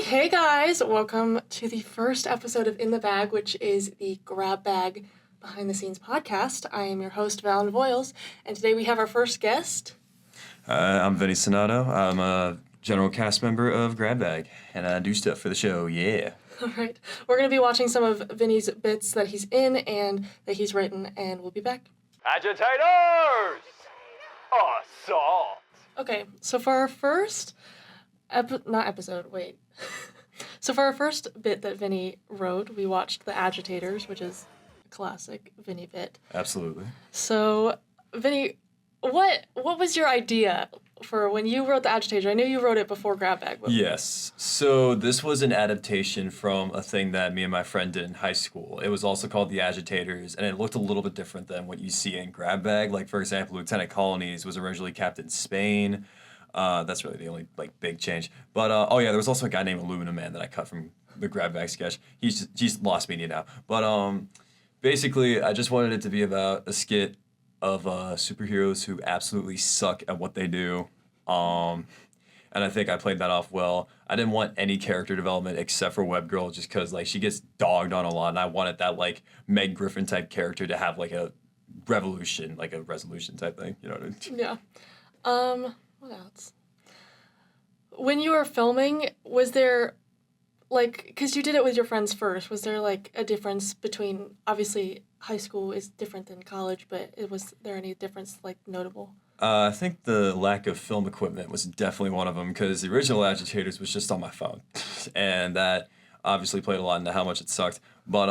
Hey guys, welcome to the first episode of In the Bag, which is the Grab Bag behind the scenes podcast. I am your host, Vallon Voyles, and today we have our first guest. I'm Vinny Sainato. I'm a general cast member of Grab Bag, and I do stuff for the show, yeah. All right, we're going to be watching some of Vinny's bits that he's in and that he's written, and we'll be back. Agitators! Assault! Okay, so for our first So for our first bit that Vinny wrote, we watched The Agitators, which is a classic Vinny bit. Absolutely. So, Vinny, what was your idea for when you wrote The Agitator? I knew you wrote it before Grab Bag. Yes. So this was an adaptation from a thing that me and my friend did in high school. It was also called The Agitators, and it looked a little bit different than what you see in Grab Bag. Like, for example, Lieutenant Colonies was originally Captain Spain. That's really the only big change. But there was also a guy named Aluminum Man that I cut from the Grab Bag sketch. He's lost media now. But basically, I just wanted it to be about a skit of superheroes who absolutely suck at what they do. And I think I played that off well. I didn't want any character development except for Web Girl, just because she gets dogged on a lot, and I wanted that Meg Griffin type character to have a revolution, a resolution type thing. You know what I mean? Yeah. What else? When you were filming, was there, because you did it with your friends first, was there, a difference between, obviously, high school is different than college, but was there any difference, notable? I think the lack of film equipment was definitely one of them, because the original Agitators was just on my phone, and that obviously played a lot into how much it sucked, but,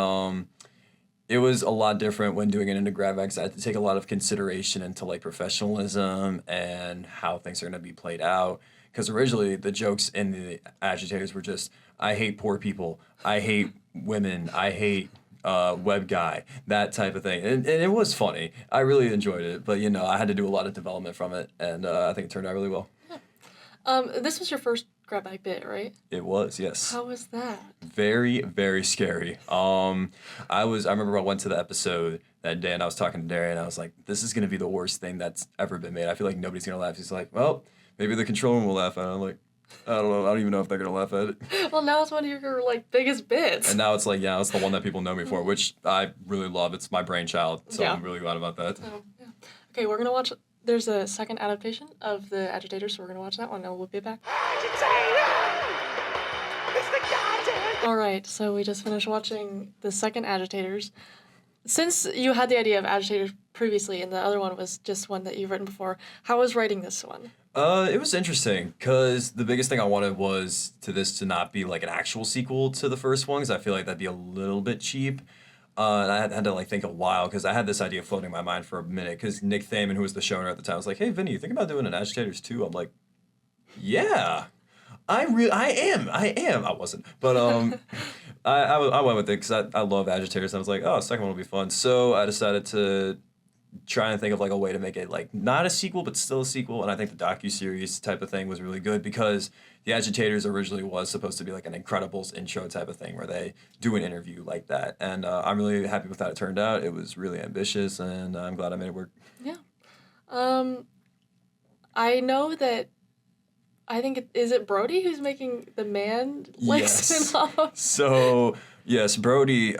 it was a lot different when doing it into Grab Bag. I had to take a lot of consideration into professionalism and how things are going to be played out. Because originally the jokes in the Agitators were just, I hate poor people, I hate women, I hate web guy, that type of thing. And it was funny. I really enjoyed it. But, I had to do a lot of development from it. And I think it turned out really well. Yeah. This was your first Grab Bag bit, right? It was, yes. How was that? Very, very scary. I remember I went to the episode that day and I was talking to Darian and I was like, this is going to be the worst thing that's ever been made. I feel like nobody's going to laugh. He's like, well, maybe the control room will laugh at it. I'm like, I don't know. I don't even know if they're going to laugh at it. Well, now it's one of your, biggest bits. And now it's it's the one that people know me for, which I really love. It's my brainchild, so yeah. I'm really glad about that. Oh, yeah. Okay, we're going to watch... There's a second adaptation of The Agitators, so we're going to watch that one, and we'll be back. All right, so we just finished watching the second Agitators. Since you had the idea of Agitators previously, and the other one was just one that you've written before, how was writing this one? It was interesting, because the biggest thing I wanted was to not be an actual sequel to the first one, because I feel like that'd be a little bit cheap. And I had to think a while, because I had this idea floating in my mind for a minute, because Nick Thaman, who was the showrunner at the time, was like, hey, Vinny, you think about doing an Agitators 2? I'm like, yeah, I am. I wasn't. But I went with it, because I love Agitators. I was like, oh, second one will be fun. So I decided to try and think of a way to make it not a sequel, but still a sequel. And I think the docuseries type of thing was really good, because The Agitators originally was supposed to be an Incredibles intro type of thing where they do an interview like that. And I'm really happy with how it turned out. It was really ambitious, and I'm glad I made it work. Yeah. I know that, I think, is it Brody who's making the man spin-off? So, yes, Brody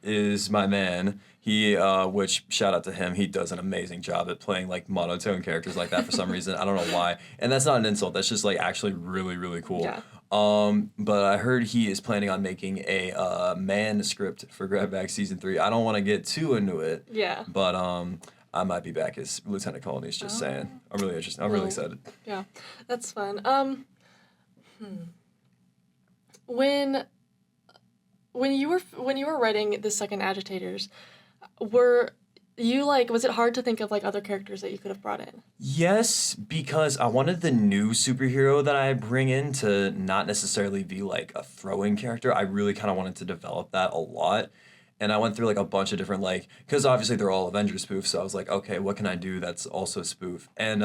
is my man. He, which, shout out to him, he does an amazing job at playing, monotone characters like that for some reason. I don't know why. And that's not an insult. That's just, actually really, really cool. Yeah. But I heard he is planning on making a man script for Grab Bag Season 3. I don't want to get too into it. Yeah. But, I might be back as Lieutenant Colonies, just saying. I'm really interested. I'm really excited. Yeah, that's fun. When you were writing the second Agitators, were you was it hard to think of other characters that you could have brought in? Yes, because I wanted the new superhero that I bring in to not necessarily be a throw-in character. I really kind of wanted to develop that a lot. And I went through a bunch of different because obviously they're all Avengers spoofs, so I was like, okay, what can I do that's also spoof? And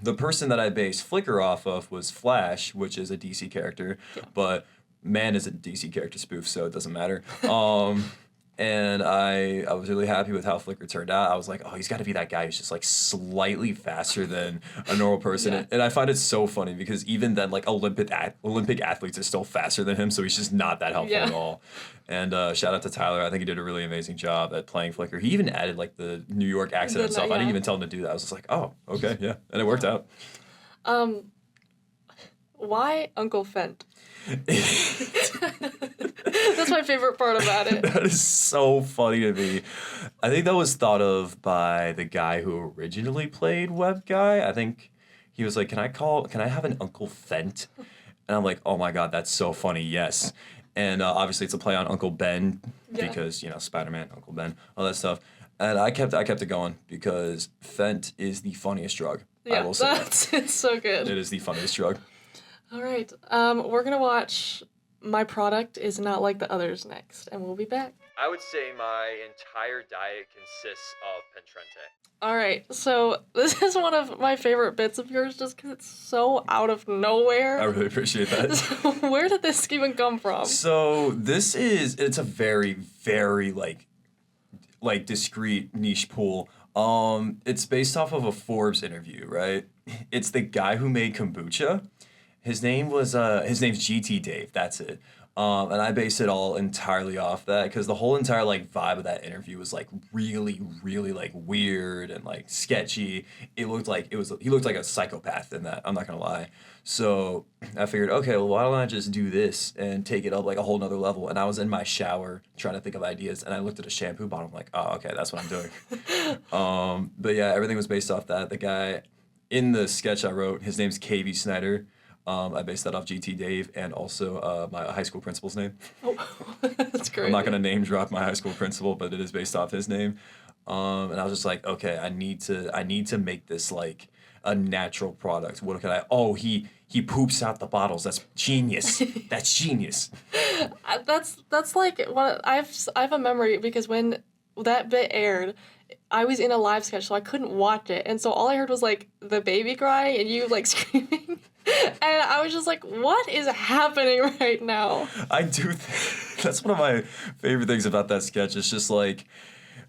the person that I based Flicker off of was Flash, which is a DC character, but Man is a DC character spoof, so it doesn't matter. And I was really happy with how Flicker turned out. I was like, oh, he's got to be that guy who's just like slightly faster than a normal person. Yeah. And I find it so funny because even then, like Olympic athletes are still faster than him, so he's just not that helpful at all. And shout out to Tyler. I think he did a really amazing job at playing Flicker. He even added like the New York accent and stuff. I didn't even tell him to do that. I was just like, oh, okay, yeah, and it worked out. Why Uncle Fent? That's my favorite part about it. That is so funny to me. I think that was thought of by the guy who originally played Web Guy. I think he was like, can I have an Uncle Fent? And I'm like, oh my God, that's so funny. Yes. And obviously it's a play on Uncle Ben because, Spider-Man, Uncle Ben, all that stuff. And I kept it going because Fent is the funniest drug. I will say it's so good. It is the funniest drug. All right. We're going to watch My Product Is Not Like the Others next, and we'll be back. I would say my entire diet consists of Pentrente. All right. So this is one of my favorite bits of yours just because it's so out of nowhere. I really appreciate that. So where did this even come from? So it's a very, very like discreet niche pool. It's based off of a Forbes interview, right? It's the guy who made kombucha. His name's GT Dave. That's it. And I based it all entirely off that because the whole entire like vibe of that interview was like really, really like weird and like sketchy. He looked like a psychopath in that. I'm not gonna lie. So I figured, okay, well, why don't I just do this and take it up like a whole nother level? And I was in my shower trying to think of ideas, and I looked at a shampoo bottle. I'm like, oh, okay, that's what I'm doing. But yeah, everything was based off that. The guy in the sketch I wrote, his name's KV Snyder. I based that off GT Dave and also my high school principal's name. Oh, that's great. I'm not gonna name drop my high school principal, but it is based off his name. And I was just like, okay, I need to make this like a natural product. What can I? Oh, he poops out the bottles. That's genius. That's genius. That's like what I have a memory because when that bit aired, I was in a live sketch, so I couldn't watch it, and so all I heard was like the baby cry and you like screaming. And I was just like, what is happening right now? I do. That's one of my favorite things about that sketch. It's just like,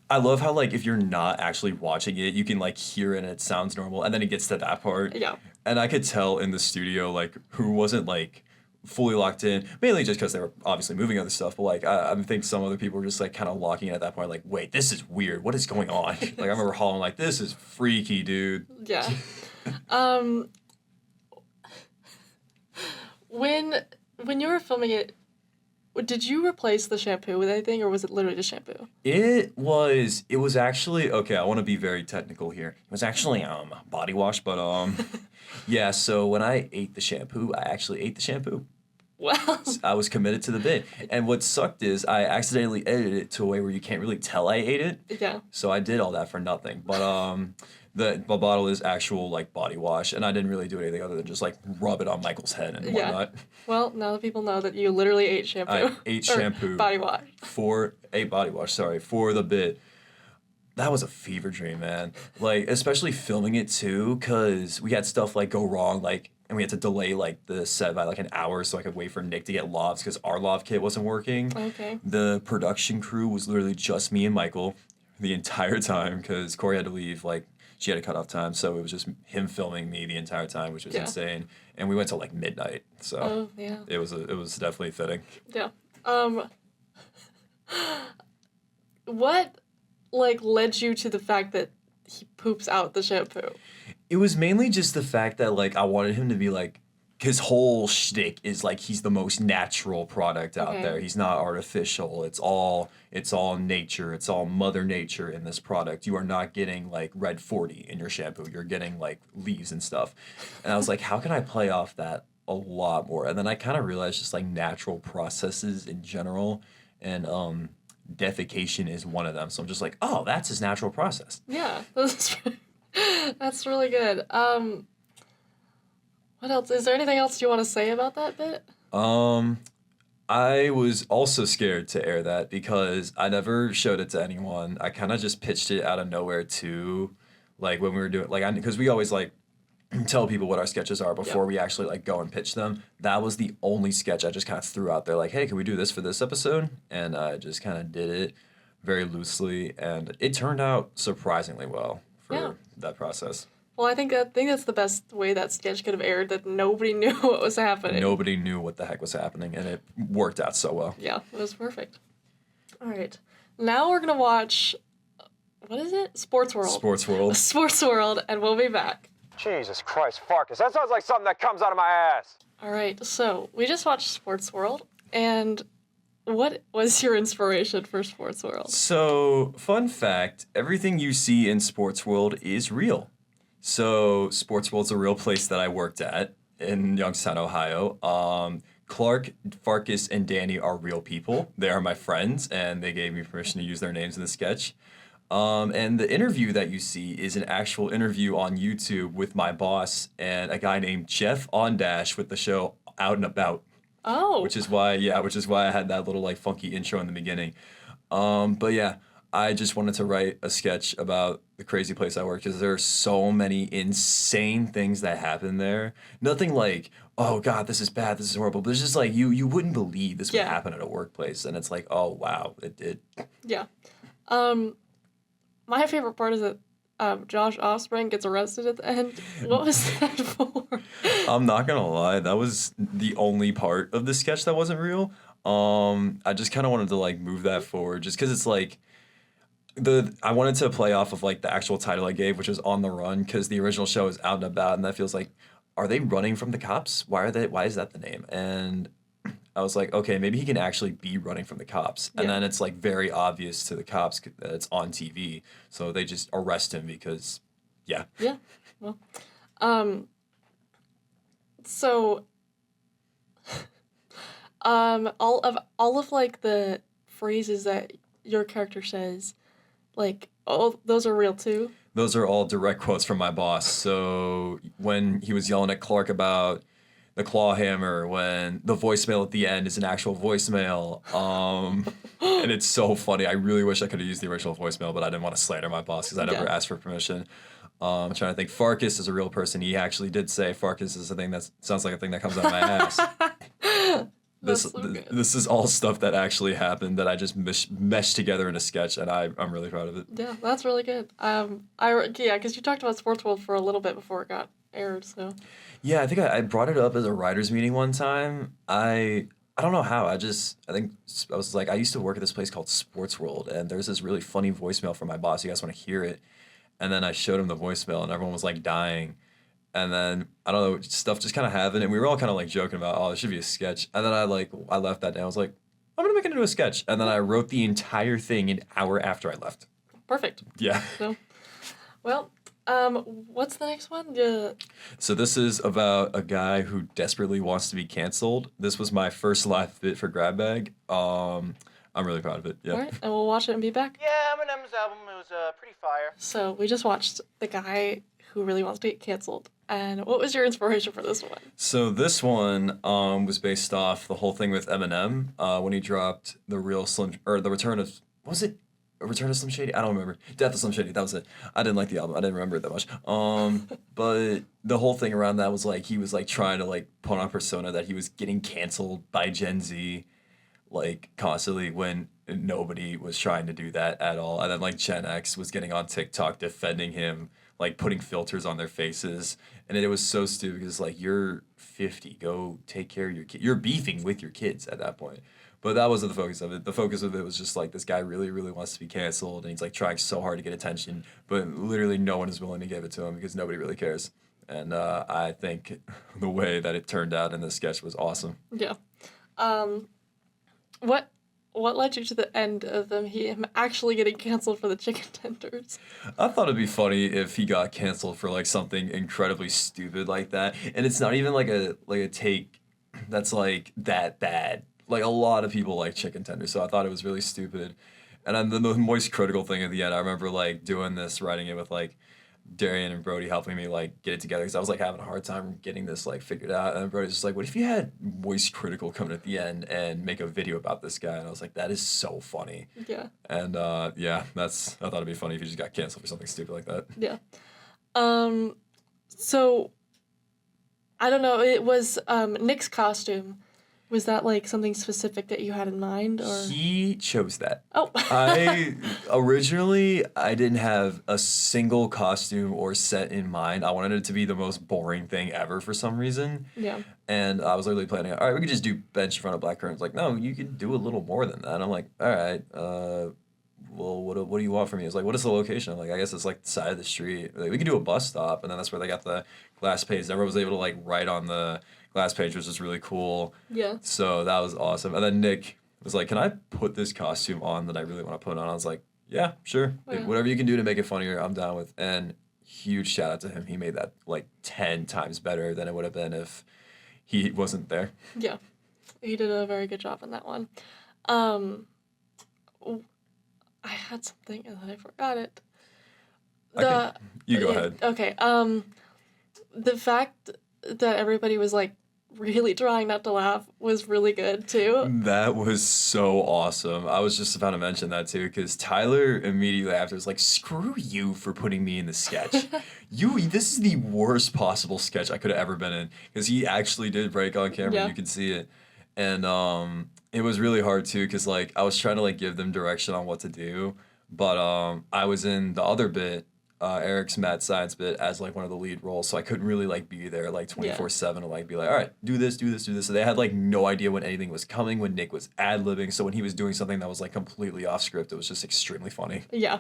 I love how like if you're not actually watching it, you can like hear it and it sounds normal. And then it gets to that part. Yeah. And I could tell in the studio like who wasn't like fully locked in, mainly just because they were obviously moving other stuff. But like I think some other people were just like kind of locking in at that point. Like, wait, this is weird. What is going on? Like I remember hollering like, this is freaky, dude. Yeah. When you were filming it, did you replace the shampoo with anything, or was it literally just shampoo? It was actually, okay, I want to be very technical here. It was actually body wash, but yeah, so when I ate the shampoo, I actually ate the shampoo. Well, I was committed to the bit. And what sucked is I accidentally edited it to a way where you can't really tell I ate it. Yeah. So I did all that for nothing. But the bottle is actual like body wash, and I didn't really do anything other than just like rub it on Michael's head and whatnot. Well, now that people know that you literally ate shampoo. I ate shampoo. Body wash. For the bit. That was a fever dream, man. Like, especially filming it too, because we had stuff like go wrong, like, and we had to delay like the set by like an hour so I could wait for Nick to get lavs because our lav kit wasn't working. Okay. The production crew was literally just me and Michael the entire time because Corey had to leave, like, she had a cutoff time, so it was just him filming me the entire time, which was insane. And we went till like midnight, so it was definitely fitting. Yeah. What like led you to the fact that he poops out the shampoo? It was mainly just the fact that like I wanted him to be like, his whole shtick is like he's the most natural product out there. He's not artificial. It's all nature. It's all Mother Nature in this product. You are not getting like Red 40 in your shampoo. You're getting like leaves and stuff. And I was like, how can I play off that a lot more? And then I kind of realized just like natural processes in general, and defecation is one of them. So I'm just like, oh, that's his natural process. Yeah, that's really good. What else? Is there anything else you want to say about that bit? I was also scared to air that because I never showed it to anyone. I kind of just pitched it out of nowhere too, like when we were doing, like, because we always like tell people what our sketches are before we actually like go and pitch them. That was the only sketch I just kind of threw out there, like, hey, can we do this for this episode? And I just kind of did it. very loosely, and it turned out surprisingly well for Yeah. that process. Well, I think that's the best way that sketch could have aired, that nobody knew what was happening. Nobody knew what the heck was happening, and it worked out so well. Yeah, it was perfect. All right. Now we're going to watch, what is it? Sports World. Sports World. Sports World, and we'll be back. Jesus Christ, Farkas, that sounds like something that comes out of my ass. All right, so we just watched Sports World, and what was your inspiration for Sports World? So, fun fact, everything you see in Sports World is real. So, Sports World's a real place that I worked at in Youngstown, Ohio. Clark, Farkas, and Danny are real people. They are my friends, and they gave me permission to use their names in the sketch. And the interview that you see is an actual interview on YouTube with my boss and a guy named Jeff Ondash with the show Out and About. Oh. Which is why I had that little like funky intro in the beginning. But yeah, I just wanted to write a sketch about the crazy place I work because there are so many insane things that happen there. Nothing like, oh God, this is bad, this is horrible. But it's just like you wouldn't believe this would happen at a workplace, and it's like, oh wow, it did. Yeah. My favorite part is that Josh Offspring gets arrested at the end. What was that for? I'm not gonna lie, that was the only part of the sketch that wasn't real. I just kind of wanted to like move that forward, just because it's like I wanted to play off of like the actual title I gave, which was On the Run, because the original show is Out and About, and that feels like, are they running from the cops? Why is that the name? And I was like, okay, maybe he can actually be running from the cops. And then it's like very obvious to the cops that it's on TV. So they just arrest him because, yeah. Yeah. Well, so, all of like the phrases that your character says, like, oh, those are real too? Those are all direct quotes from my boss. So when he was yelling at Clark about the claw hammer, when the voicemail at the end is an actual voicemail. And it's so funny. I really wish I could have used the original voicemail, but I didn't want to slander my boss because I never asked for permission. I'm trying to think. Farkas is a real person. He actually did say Farkas is a thing that sounds like a thing that comes out of my ass. This is all stuff that actually happened that I just meshed together in a sketch, and I'm really proud of it. Yeah, that's really good. Because you talked about Sports World for a little bit before it got aired, so. Yeah, I think I brought it up as a writer's meeting one time. I don't know how. I think I was like, I used to work at this place called Sports World, and there's this really funny voicemail from my boss. You guys want to hear it? And then I showed him the voicemail, and everyone was like dying. And then, I don't know, stuff just kind of happened, and we were all kind of like joking about, oh, it should be a sketch. And then I left that day. I was like, I'm going to make it into a sketch. And then I wrote the entire thing an hour after I left. Perfect. Yeah. So, well, what's the next one? So this is about a guy who desperately wants to be canceled. This was my first live bit for Grab Bag. I'm really proud of it. Yeah. All right, and we'll watch it and be back. Yeah, Eminem's album was pretty fire. So we just watched the guy who really wants to get canceled. And what was your inspiration for this one? So this one was based off the whole thing with Eminem when he dropped the Return of, was it Return of Slim Shady? I don't remember. Death of Slim Shady, that was it. I didn't like the album. I didn't remember it that much. But the whole thing around that was like he was like trying to like put on a persona that he was getting canceled by Gen Z like constantly when nobody was trying to do that at all. And then like Gen X was getting on TikTok defending him, like putting filters on their faces. And it was so stupid because like, you're 50, go take care of your kid. You're beefing with your kids at that point. But that wasn't the focus of it. The focus of it was just like, this guy really, really wants to be canceled, and he's like trying so hard to get attention, but literally no one is willing to give it to him because nobody really cares. And I think the way that it turned out in this sketch was awesome. Yeah. What led you to the end of him actually getting canceled for the chicken tenders? I thought it'd be funny if he got canceled for like something incredibly stupid like that, and it's not even like a take that's like that bad. Like a lot of people like chicken tenders, so I thought it was really stupid. And then the moist critical thing at the end, I remember like doing this, writing it with like Darian and Brody helping me like get it together because I was like having a hard time getting this like figured out. And Brody's just like, what if you had moist critical coming at the end and make a video about this guy? And I was like, that is so funny. Yeah. And I thought it'd be funny if he just got canceled for something stupid like that. Yeah. So I don't know, it was Nick's costume Was that like something specific that you had in mind, or? He chose that. Oh. I didn't have a single costume or set in mind. I wanted it to be the most boring thing ever for some reason. Yeah. And I was literally planning, all right, we could just do bench in front of black curtains. Like, no, you could do a little more than that. I'm like, all right, well, what do you want from me? It's like, what is the location? I'm like, I guess it's like the side of the street. Like, we could do a bus stop, and then that's where they got the glass page. Everyone was able to like write on the glass page, which was really cool. Yeah. So that was awesome. And then Nick was like, can I put this costume on that I really want to put on? I was like, yeah, sure. Oh, yeah. Whatever you can do to make it funnier, I'm down with. And huge shout out to him. He made that like 10 times better than it would have been if he wasn't there. Yeah. He did a very good job on that one. I had something and then I forgot it. You go ahead. Okay. The fact that everybody was like really trying not to laugh was really good too. That was so awesome. I was just about to mention that too, because Tyler immediately after was like, "Screw you for putting me in the sketch. This is the worst possible sketch I could have ever been in." Because he actually did break on camera. Yeah. You could see it, and it was really hard too, because like I was trying to like give them direction on what to do, but I was in the other bit. Eric's mad science bit as like one of the lead roles, so I couldn't really like be there like 24/7 to like be like, all right, do this. So they had like no idea when anything was coming, when Nick was ad-libbing, so when he was doing something that was like completely off script, it was just extremely funny. Yeah.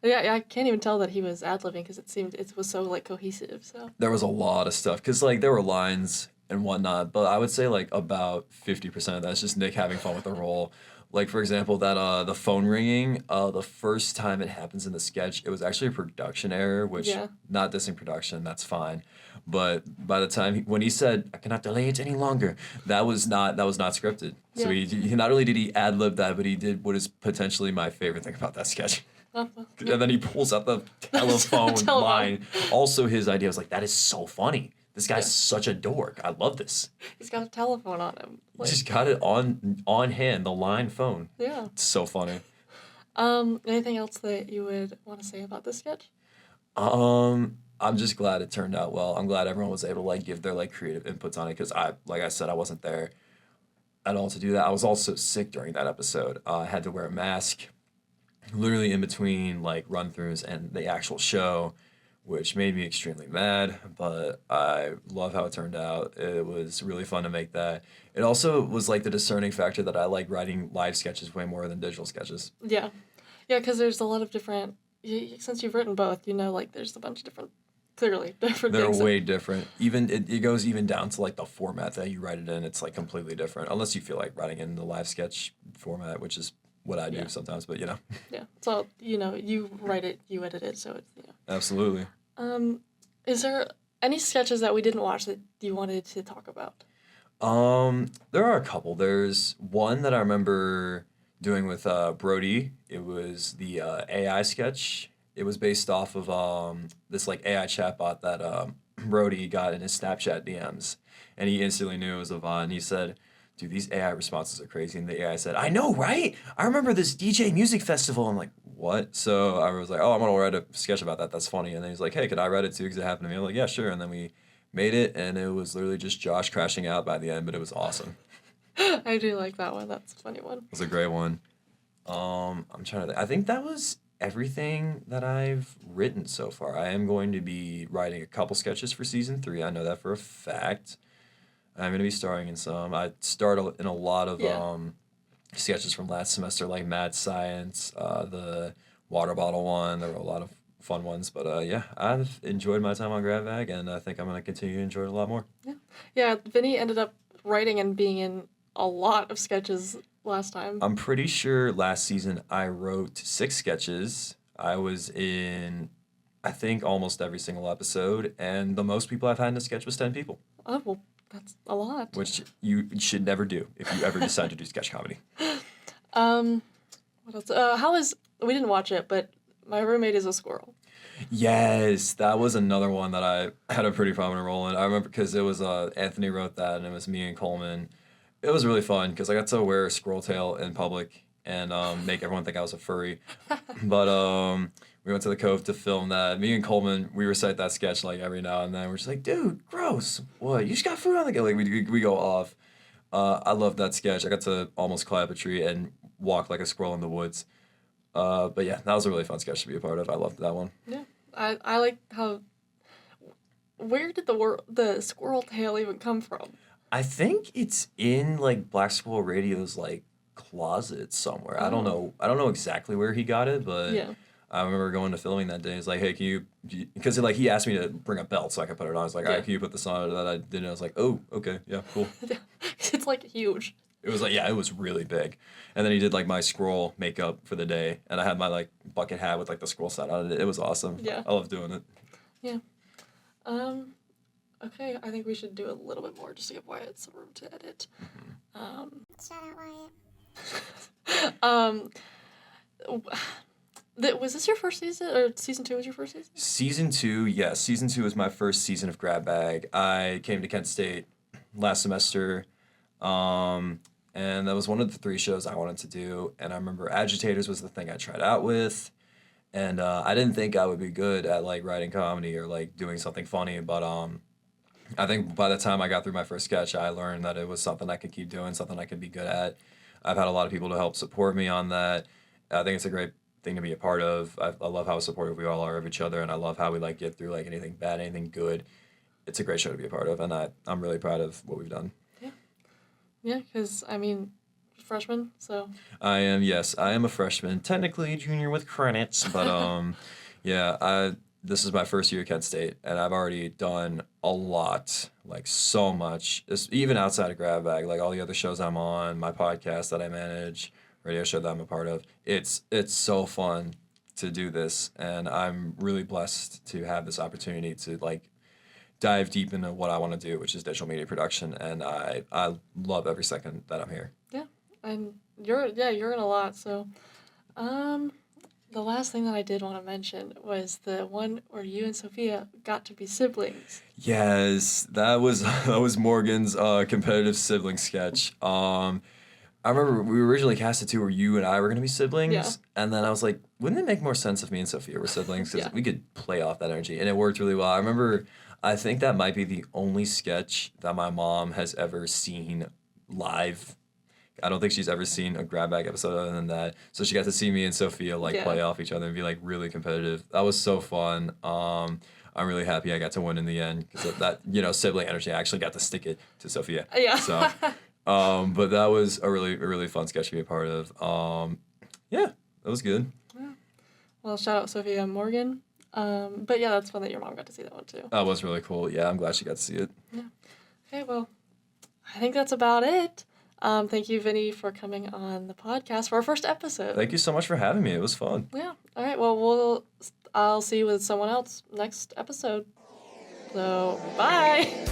I can't even tell that he was ad-libbing because it was so like cohesive. So There was a lot of stuff because like there were lines and whatnot, but I would say like about 50% of that's just Nick having fun with the role. Like, for example, that the phone ringing, the first time it happens in the sketch, it was actually a production error, which, not dissing production, that's fine. But by the time, when he said, "I cannot delay it any longer," that was not scripted. Yeah. So he not only did he ad-lib that, but he did what is potentially my favorite thing about that sketch. yeah. And then he pulls out the telephone line. Also, his idea was like, that is so funny. This guy's such a dork. I love this. He's got a telephone on him. He just got it on hand, the line phone. Yeah. It's so funny. Anything else that you would want to say about this sketch? I'm just glad it turned out well. I'm glad everyone was able to like give their like creative inputs on it, because like I said, I wasn't there at all to do that. I was also sick during that episode. I had to wear a mask literally in between like run-throughs and the actual show, which made me extremely mad, but I love how it turned out. It was really fun to make that. It also was like the discerning factor that I like writing live sketches way more than digital sketches. Yeah, because there's a lot of different. Since you've written both, like there's a bunch of different, clearly different. They're things way different. Even it goes even down to like the format that you write it in. It's like completely different, unless you feel like writing in the live sketch format, which is what I do sometimes. But Yeah, so you write it, you edit it, so it's Absolutely. Is there any sketches that we didn't watch that you wanted to talk about? There are a couple. There's one that I remember doing with Brody. It was the AI sketch. It was based off of this like AI chatbot that Brody got in his Snapchat DMs, and he instantly knew it was Vallon. He said, "Dude, these AI responses are crazy." And the AI said, "I know, right? I remember this DJ music festival." I'm like, "What?" So I was like, "Oh, I'm gonna write a sketch about that. That's funny." And then he's like, "Hey, could I write it too? Because it happened to me." I'm like, "Yeah, sure." And then we made it, and it was literally just Josh crashing out by the end, but it was awesome. I do like that one. That's a funny one. It was a great one. I'm trying to think. I think that was everything that I've written so far. I am going to be writing a couple sketches for season 3. I know that for a fact. I'm going to be starring in some. I starred in a lot of sketches from last semester, like Mad Science, the water bottle one. There were a lot of fun ones. But I've enjoyed my time on GrabVag, and I think I'm going to continue to enjoy it a lot more. Yeah, Vinny ended up writing and being in a lot of sketches last time. I'm pretty sure last season I wrote 6 sketches. I was in, I think, almost every single episode, and the most people I've had in a sketch was 10 people. Oh, well, that's a lot. Which you should never do if you ever decide to do sketch comedy. What else? We didn't watch it, but My Roommate is a Squirrel. Yes, that was another one that I had a pretty prominent role in. I remember because it was Anthony wrote that, and it was me and Coleman. It was really fun because I got to wear a squirrel tail in public and make everyone think I was a furry. But we went to the Cove to film that. Me and Coleman, we recite that sketch like every now and then. We're just like, dude, gross. What? You just got food on the go. Like we go off. I loved that sketch. I got to almost climb up a tree and walk like a squirrel in the woods. But yeah, that was a really fun sketch to be a part of. I loved that one. Yeah, I like how. Where did the squirrel tail even come from? I think it's in like Black Squirrel Radio's like closet somewhere. I don't Oh. know. I don't know exactly where he got it, but Yeah. I remember going to filming that day. He's like, "Hey, can you?" Because like he asked me to bring a belt so I could put it on. I was like, "All Yeah. right, can you put this on?" That I didn't. I was like, "Oh, okay, yeah, cool." It's like huge. It was like, yeah, it was really big. And then he did like my squirrel makeup for the day, and I had my like bucket hat with like the squirrel set on it. It was awesome. Yeah. I love doing it. Yeah. Okay, I think we should do a little bit more just to give Wyatt some room to edit. Shout out Wyatt. Was this your first season, or season 2 was your first season? Season 2, yes. Season 2 was my first season of Grab Bag. I came to Kent State last semester, and that was one of the 3 shows I wanted to do. And I remember Agitators was the thing I tried out with, and I didn't think I would be good at like writing comedy or like doing something funny, but I think by the time I got through my first sketch, I learned that it was something I could keep doing, something I could be good at. I've had a lot of people to help support me on that. I think it's a great thing to be a part of. I love how supportive we all are of each other, and I love how we like get through like anything bad, anything good. It's a great show to be a part of, and I'm really proud of what we've done. Yeah, because, I mean, freshman, so. I am a freshman, technically junior with credits, but yeah, this is my first year at Kent State, and I've already done a lot, like so much, even outside of Grab Bag, like all the other shows I'm on, my podcast that I manage, radio show that I'm a part of. It's so fun to do this, and I'm really blessed to have this opportunity to like dive deep into what I want to do, which is digital media production, and I love every second that I'm here. Yeah, and you're in a lot, so. The last thing that I did want to mention was the one where you and Sophia got to be siblings. Yes, that was Morgan's competitive sibling sketch. I remember we originally cast it to where you and I were gonna be siblings, Yeah. and then I was like, wouldn't it make more sense if me and Sophia were siblings? Because Yeah. we could play off that energy, and it worked really well. I remember, I think that might be the only sketch that my mom has ever seen live. I don't think she's ever seen a Grab Bag episode other than that. So she got to see me and Sophia like Yeah. play off each other and be like really competitive. That was so fun. I'm really happy I got to win in the end because that sibling energy. I actually got to stick it to Sophia. Yeah. So, but that was a really fun sketch to be a part of. Yeah, that was good. Well, shout out Sophia and Morgan. But yeah, that's fun that your mom got to see that one too. That was really cool. Yeah, I'm glad she got to see it. Okay, well, I think that's about it. Thank you, Vinny, for coming on the podcast for our first episode. Thank you so much for having me. It was fun. Yeah. All right. Well, I'll see you with someone else next episode. So, bye.